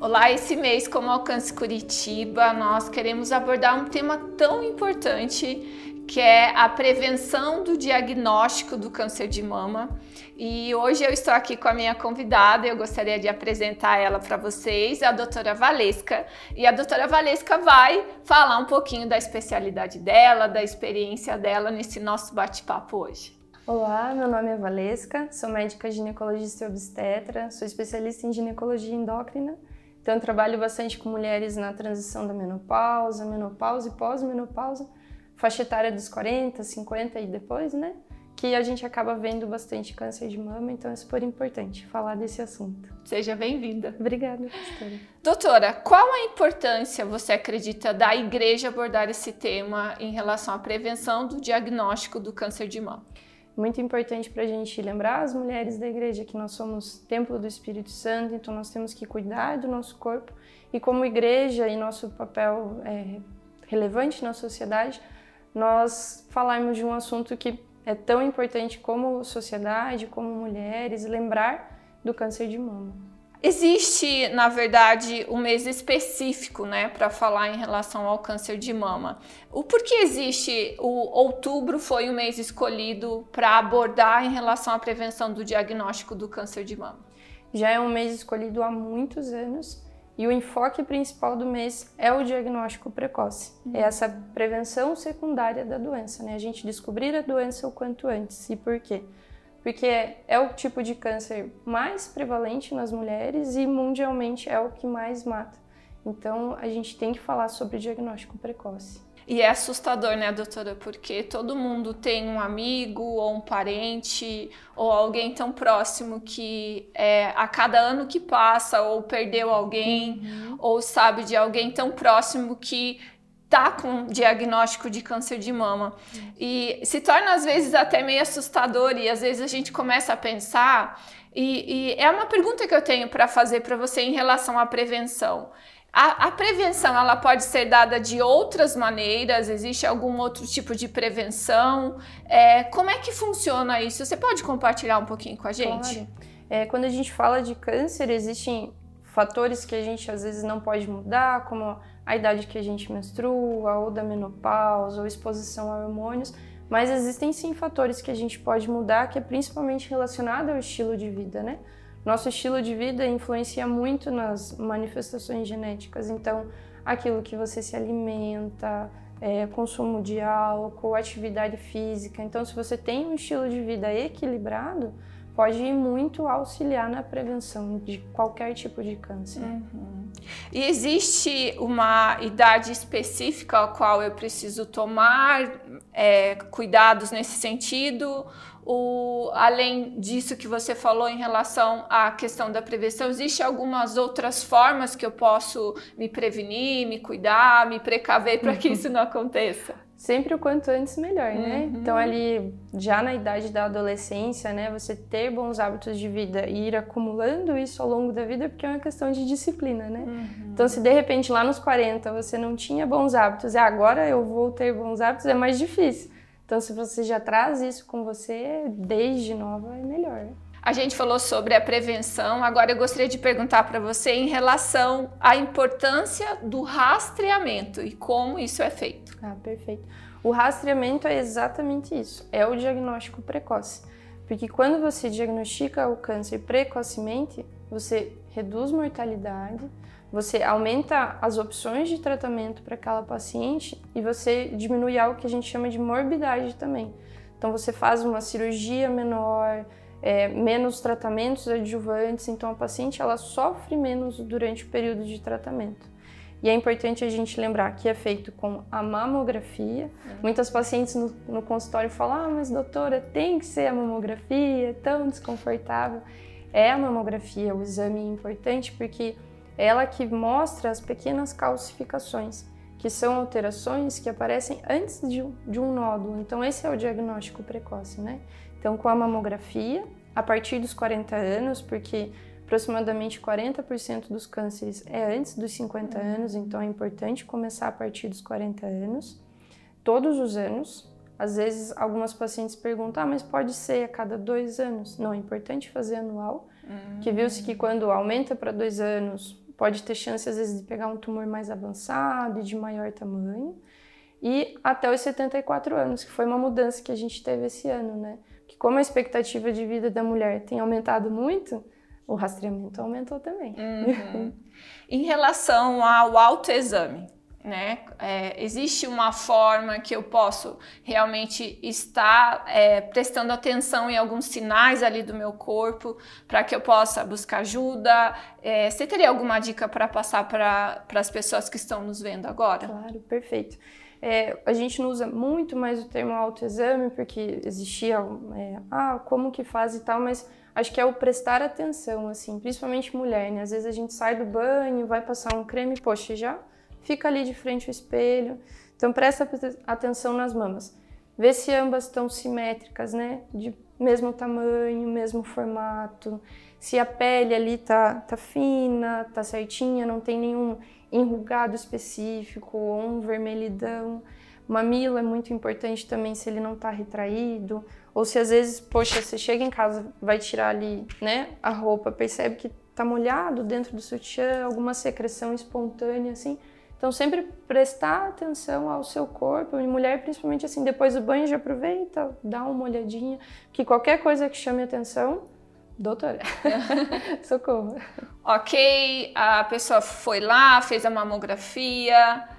Olá, esse mês, como Alcance Curitiba, nós queremos abordar um tema tão importante que é a prevenção do diagnóstico do câncer de mama. E hoje eu estou aqui com a minha convidada, eu gostaria de apresentar ela para vocês, a doutora Valesca. E a doutora Valesca vai falar um pouquinho da especialidade dela, da experiência dela nesse nosso bate-papo hoje. Olá, meu nome é Valesca, sou médica ginecologista e obstetra, sou especialista em ginecologia endócrina. Então, eu trabalho bastante com mulheres na transição da menopausa e pós-menopausa, faixa etária dos 40, 50 e depois, né? Que a gente acaba vendo bastante câncer de mama, então é super importante falar desse assunto. Seja bem-vinda. Obrigada, pastora. Doutora, qual a importância, você acredita, da igreja abordar esse tema em relação à prevenção do diagnóstico do câncer de mama? Muito importante para a gente lembrar as mulheres da igreja que nós somos templo do Espírito Santo, então nós temos que cuidar do nosso corpo e como igreja e nosso papel relevante na sociedade, nós falarmos de um assunto que é tão importante como sociedade, como mulheres, lembrar do câncer de mama. Existe, na verdade, um mês específico, né, para falar em relação ao câncer de mama. O porquê existe o outubro foi o mês escolhido para abordar em relação à prevenção do diagnóstico do câncer de mama? Já é um mês escolhido há muitos anos e o enfoque principal do mês é o diagnóstico precoce. É essa prevenção secundária da doença, né? A gente descobrir a doença o quanto antes. E por quê? Porque é o tipo de câncer mais prevalente nas mulheres e mundialmente é o que mais mata. Então, a gente tem que falar sobre diagnóstico precoce. E é assustador, né, doutora? Porque todo mundo tem um amigo ou um parente ou alguém tão próximo que a cada ano que passa ou perdeu alguém ou sabe de alguém tão próximo que tá com diagnóstico de câncer de mama. E se torna às vezes até meio assustador e às vezes a gente começa a pensar e é uma pergunta que eu tenho para fazer para você em relação à prevenção. A prevenção, ela pode ser dada de outras maneiras? Existe algum outro tipo de prevenção? Como é que funciona isso? Você pode compartilhar um pouquinho com a gente? Claro. Quando a gente fala de câncer, existem fatores que a gente às vezes não pode mudar, como a idade que a gente menstrua, ou da menopausa, ou exposição a hormônios, mas existem sim fatores que a gente pode mudar, que é principalmente relacionado ao estilo de vida, né? Nosso estilo de vida influencia muito nas manifestações genéticas, então aquilo que você se alimenta, consumo de álcool, atividade física. Então, se você tem um estilo de vida equilibrado, pode muito auxiliar na prevenção de qualquer tipo de câncer. E existe uma idade específica ao qual eu preciso tomar cuidados nesse sentido? Além disso que você falou em relação à questão da prevenção, existe algumas outras formas que eu posso me prevenir, me cuidar, me precaver para que isso não aconteça? Sempre o quanto antes melhor, né? Então ali, já na idade da adolescência, né, você ter bons hábitos de vida e ir acumulando isso ao longo da vida, porque é uma questão de disciplina, né? Então se de repente lá nos 40 você não tinha bons hábitos e agora eu vou ter bons hábitos, é mais difícil. Então se você já traz isso com você desde nova, é melhor. A gente falou sobre a prevenção, agora eu gostaria de perguntar para você em relação à importância do rastreamento e como isso é feito. Perfeito. O rastreamento é exatamente isso, é o diagnóstico precoce. Porque quando você diagnostica o câncer precocemente, você reduz mortalidade, você aumenta as opções de tratamento para aquela paciente e você diminui algo que a gente chama de morbidade também. Então você faz uma cirurgia menor, menos tratamentos adjuvantes, então a paciente ela sofre menos durante o período de tratamento. E é importante a gente lembrar que é feito com a mamografia. Muitas pacientes no consultório falam, mas doutora, tem que ser a mamografia, é tão desconfortável. É a mamografia, o exame importante, porque é ela que mostra as pequenas calcificações, que são alterações que aparecem antes de um nódulo. Então esse é o diagnóstico precoce, né? Então com a mamografia, a partir dos 40 anos, porque aproximadamente 40% dos cânceres é antes dos 50 anos, então é importante começar a partir dos 40 anos, todos os anos. Às vezes algumas pacientes perguntam, mas pode ser a cada 2 anos? Não, é importante fazer anual, que viu-se que quando aumenta para 2 anos, pode ter chance, às vezes, de pegar um tumor mais avançado e de maior tamanho. E até os 74 anos, que foi uma mudança que a gente teve esse ano, né? Que como a expectativa de vida da mulher tem aumentado muito, o rastreamento aumentou também. Em relação ao autoexame, né? Existe uma forma que eu posso realmente estar prestando atenção em alguns sinais ali do meu corpo para que eu possa buscar ajuda? Você teria alguma dica para passar para as pessoas que estão nos vendo agora? Claro, perfeito. A gente não usa muito mais o termo autoexame porque existia como que faz e tal, mas acho que é o prestar atenção, assim, principalmente mulher, né? Às vezes a gente sai do banho, vai passar um creme, poxa, já fica ali de frente ao espelho. Então presta atenção nas mamas. Vê se ambas estão simétricas, né? De mesmo tamanho, mesmo formato. Se a pele ali tá fina, tá certinha, não tem nenhum enrugado específico ou um vermelhidão. Mamilo é muito importante também se ele não tá retraído. Ou se às vezes, poxa, você chega em casa, vai tirar ali, né, a roupa, percebe que tá molhado dentro do sutiã, alguma secreção espontânea, assim. Então, sempre prestar atenção ao seu corpo, e mulher, principalmente assim, depois do banho, já aproveita, dá uma olhadinha, que qualquer coisa que chame atenção, doutora, socorro. Ok, a pessoa foi lá, fez a mamografia,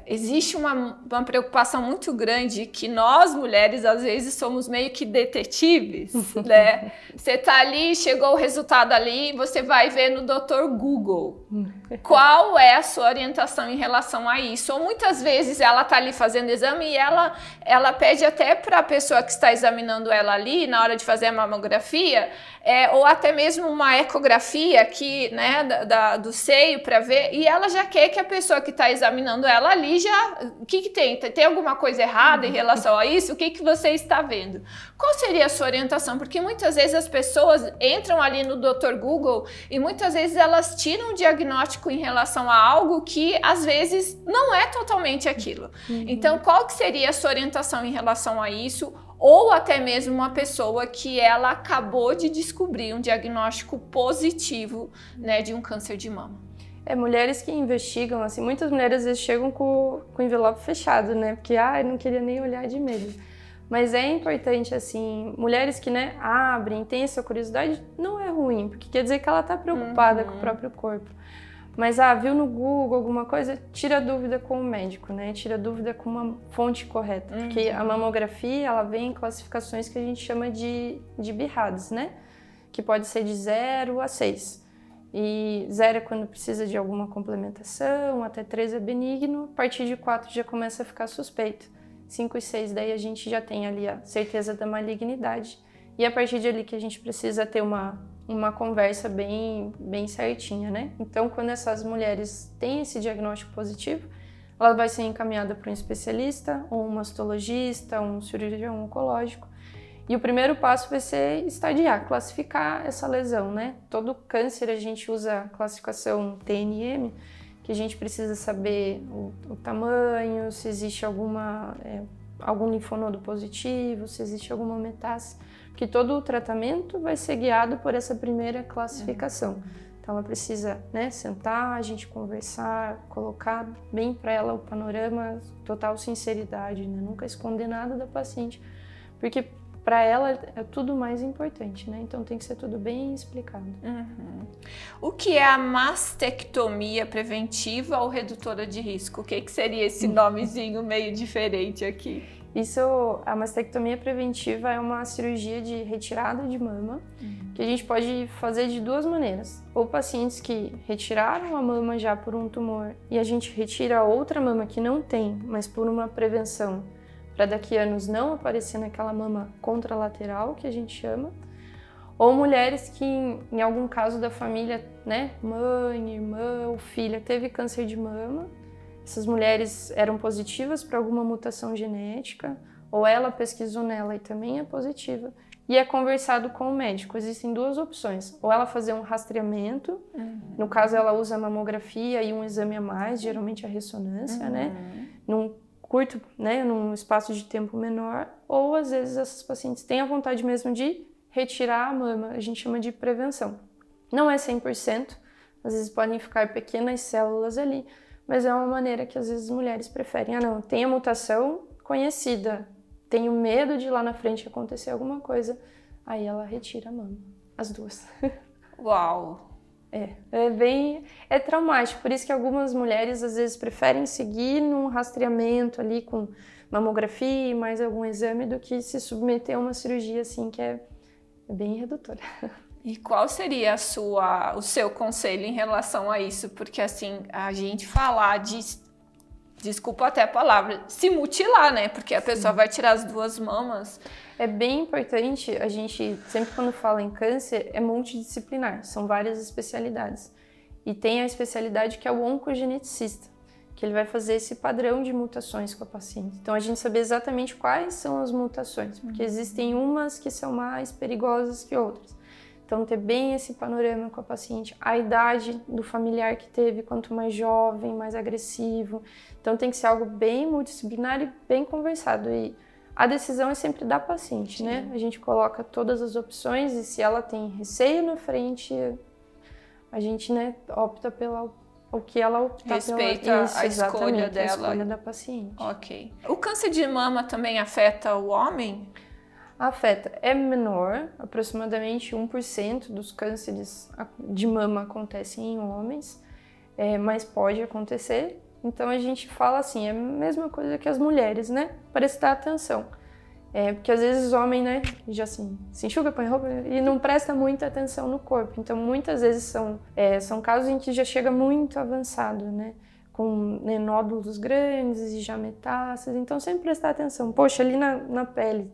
existe uma preocupação muito grande que nós, mulheres, às vezes somos meio que detetives, né? Você tá ali, chegou o resultado ali, você vai ver no Dr. Google. Qual é a sua orientação em relação a isso? Ou muitas vezes ela tá ali fazendo exame e ela pede até para a pessoa que está examinando ela ali, na hora de fazer a mamografia, ou até mesmo uma ecografia aqui, né, do seio para ver, e ela já quer que a pessoa que está examinando ela ali já... O que tem? Tem alguma coisa errada em relação a isso? O que você está vendo? Qual seria a sua orientação? Porque muitas vezes as pessoas entram ali no Dr. Google e muitas vezes elas tiram um diagnóstico em relação a algo que às vezes não é totalmente aquilo. Então, qual que seria a sua orientação em relação a isso? Ou até mesmo uma pessoa que ela acabou de descobrir um diagnóstico positivo, né, de um câncer de mama. Mulheres que investigam, assim, muitas mulheres às vezes chegam com o envelope fechado, né, porque, eu não queria nem olhar de medo. Mas é importante, assim, mulheres que, né, abrem, têm essa curiosidade, não é ruim, porque quer dizer que ela está preocupada com o próprio corpo. Mas, viu no Google alguma coisa, tira dúvida com o médico, né? Tira dúvida com uma fonte correta. Porque a mamografia, ela vem em classificações que a gente chama de BIRADS, né? Que pode ser de 0 a 6. E 0 é quando precisa de alguma complementação, até 3 é benigno, a partir de 4 já começa a ficar suspeito. 5 e 6, daí a gente já tem ali a certeza da malignidade. E a partir de ali que a gente precisa ter uma conversa bem certinha, né? Então, quando essas mulheres têm esse diagnóstico positivo, ela vai ser encaminhada para um especialista, ou um mastologista, um cirurgião oncológico. E o primeiro passo vai ser estadiar, classificar essa lesão, né? Todo câncer a gente usa a classificação TNM, que a gente precisa saber o tamanho, se existe algum linfonodo positivo, se existe alguma metástase, que todo o tratamento vai ser guiado por essa primeira classificação. Então ela precisa, né, sentar, a gente conversar, colocar bem para ela o panorama, total sinceridade, né? Nunca esconder nada da paciente, porque para ela é tudo mais importante, né? Então tem que ser tudo bem explicado. O que é a mastectomia preventiva ou redutora de risco? O que seria esse nomezinho meio diferente aqui? A mastectomia preventiva é uma cirurgia de retirada de mama que a gente pode fazer de duas maneiras. Ou pacientes que retiraram a mama já por um tumor e a gente retira outra mama que não tem, mas por uma prevenção, para daqui a anos não aparecer naquela mama contralateral, que a gente chama. Ou mulheres que, em algum caso da família, né, mãe, irmã ou filha, teve câncer de mama. Essas mulheres eram positivas para alguma mutação genética, ou ela pesquisou nela e também é positiva. E é conversado com o médico. Existem duas opções. Ou ela fazer um rastreamento, no caso ela usa a mamografia e um exame a mais, geralmente a ressonância, né, num curto, né, num espaço de tempo menor, ou às vezes essas pacientes têm a vontade mesmo de retirar a mama, a gente chama de prevenção. Não é 100%, às vezes podem ficar pequenas células ali, mas é uma maneira que às vezes as mulheres preferem. Ah, não, tem a mutação conhecida, tenho medo de lá na frente acontecer alguma coisa, aí ela retira a mama, as duas. Uau! É traumático, por isso que algumas mulheres às vezes preferem seguir num rastreamento ali com mamografia e mais algum exame do que se submeter a uma cirurgia assim que é bem redutora. E qual seria o seu conselho em relação a isso? Porque assim, a gente falar de, desculpa até a palavra, se mutilar, né? Porque a pessoa vai tirar as duas mamas. É bem importante, a gente sempre quando fala em câncer é multidisciplinar, são várias especialidades. E tem a especialidade que é o oncogeneticista, que ele vai fazer esse padrão de mutações com a paciente. Então a gente saber exatamente quais são as mutações, porque existem umas que são mais perigosas que outras. Então ter bem esse panorama com a paciente, a idade do familiar que teve, quanto mais jovem, mais agressivo. Então tem que ser algo bem multidisciplinar e bem conversado. E a decisão é sempre da paciente, né? A gente coloca todas as opções e se ela tem receio na frente, a gente, né, opta o que ela optar. Respeita a escolha dela. A escolha da paciente. Ok. O câncer de mama também afeta o homem? Afeta. É menor, aproximadamente 1% dos cânceres de mama acontecem em homens, mas pode acontecer. Então a gente fala assim, é a mesma coisa que as mulheres, né? Prestar atenção. Porque às vezes o homem, né, já assim, se enxuga, põe roupa e não presta muita atenção no corpo. Então muitas vezes são casos em que já chega muito avançado, né? Com, né, nódulos grandes e já metástases. Então sempre prestar atenção. Poxa, ali na pele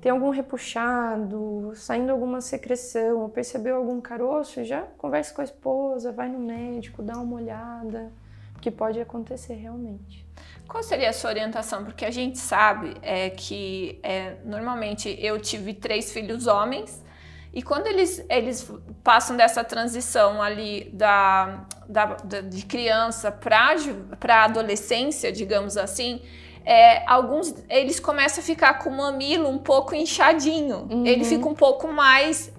tem algum repuxado, saindo alguma secreção, ou percebeu algum caroço, já conversa com a esposa, vai no médico, dá uma olhada, que pode acontecer realmente. Qual seria a sua orientação? Porque a gente sabe que normalmente eu tive 3 filhos homens e quando eles passam dessa transição ali de criança para adolescência, digamos assim, alguns eles começam a ficar com o mamilo um pouco inchadinho. Ele fica um pouco mais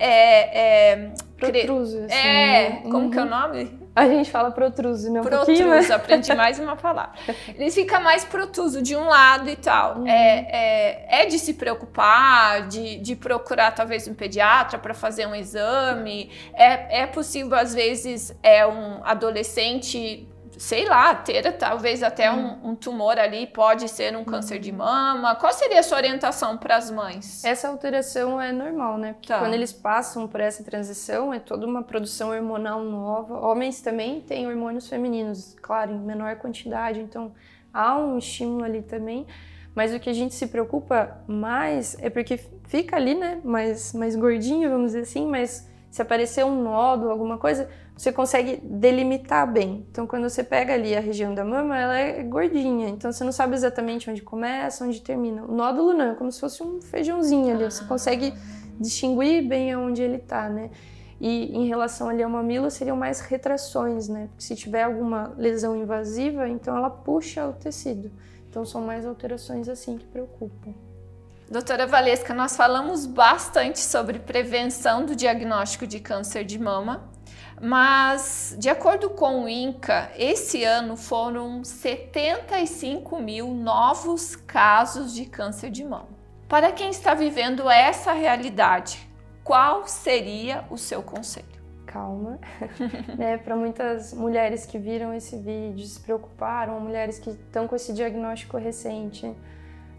protruso, assim, como que é o nome? A gente fala protruso, né? Protruso, aprendi mais uma palavra. Ele fica mais protruso de um lado e tal. É de se preocupar, de procurar talvez um pediatra para fazer um exame. É possível, às vezes, um adolescente, sei lá, ter talvez até um tumor ali, pode ser um câncer de mama. Qual seria a sua orientação para as mães? Essa alteração é normal, né? Porque quando eles passam por essa transição, é toda uma produção hormonal nova. Homens também têm hormônios femininos, claro, em menor quantidade, então há um estímulo ali também. Mas o que a gente se preocupa mais é porque fica ali, né, mais gordinho, vamos dizer assim, mas se aparecer um nódulo, alguma coisa, você consegue delimitar bem. Então, quando você pega ali a região da mama, ela é gordinha. Então, você não sabe exatamente onde começa, onde termina. O nódulo não, é como se fosse um feijãozinho ali. Você consegue distinguir bem aonde ele tá, né? E em relação ali ao mamilo, seriam mais retrações, né? Porque se tiver alguma lesão invasiva, então ela puxa o tecido. Então, são mais alterações assim que preocupam. Doutora Valesca, nós falamos bastante sobre prevenção do diagnóstico de câncer de mama, mas de acordo com o INCA, esse ano foram 75 mil novos casos de câncer de mama. Para quem está vivendo essa realidade, qual seria o seu conselho? Calma, né? Para muitas mulheres que viram esse vídeo, se preocuparam, mulheres que estão com esse diagnóstico recente,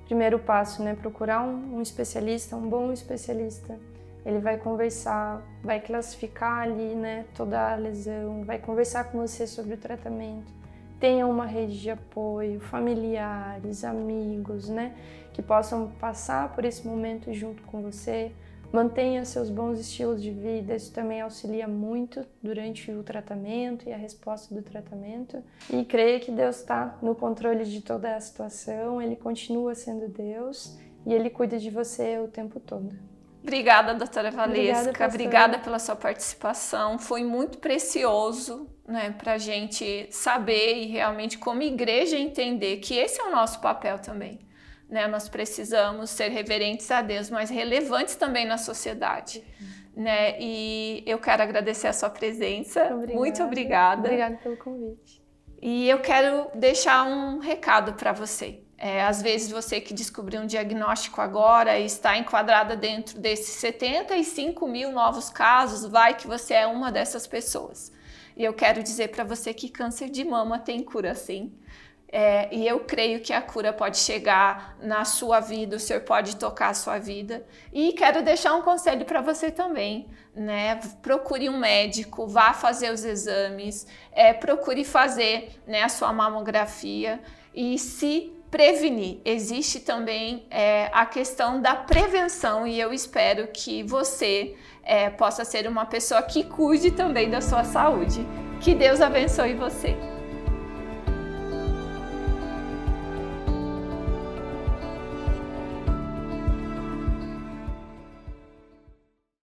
primeiro passo, né? Procurar um especialista, um bom especialista. Ele vai conversar, vai classificar ali, né, toda a lesão, vai conversar com você sobre o tratamento. Tenha uma rede de apoio, familiares, amigos, né, que possam passar por esse momento junto com você. Mantenha seus bons estilos de vida, isso também auxilia muito durante o tratamento e a resposta do tratamento. E creia que Deus está no controle de toda a situação, Ele continua sendo Deus e Ele cuida de você o tempo todo. Obrigada, doutora Valesca. Obrigada pela sua participação. Foi muito precioso, né, para a gente saber e realmente como igreja entender que esse é o nosso papel também. Né? Nós precisamos ser reverentes a Deus, mas relevantes também na sociedade. né? E eu quero agradecer a sua presença. Obrigada. Muito obrigada. Obrigada pelo convite. E eu quero deixar um recado para você. Às vezes você que descobriu um diagnóstico agora e está enquadrada dentro desses 75 mil novos casos, vai que você é uma dessas pessoas. E eu quero dizer para você que câncer de mama tem cura sim. E eu creio que a cura pode chegar na sua vida, o Senhor pode tocar a sua vida. E quero deixar um conselho para você também, né? Procure um médico, vá fazer os exames, procure fazer, né, a sua mamografia e se prevenir. Existe também a questão da prevenção e eu espero que você possa ser uma pessoa que cuide também da sua saúde. Que Deus abençoe você.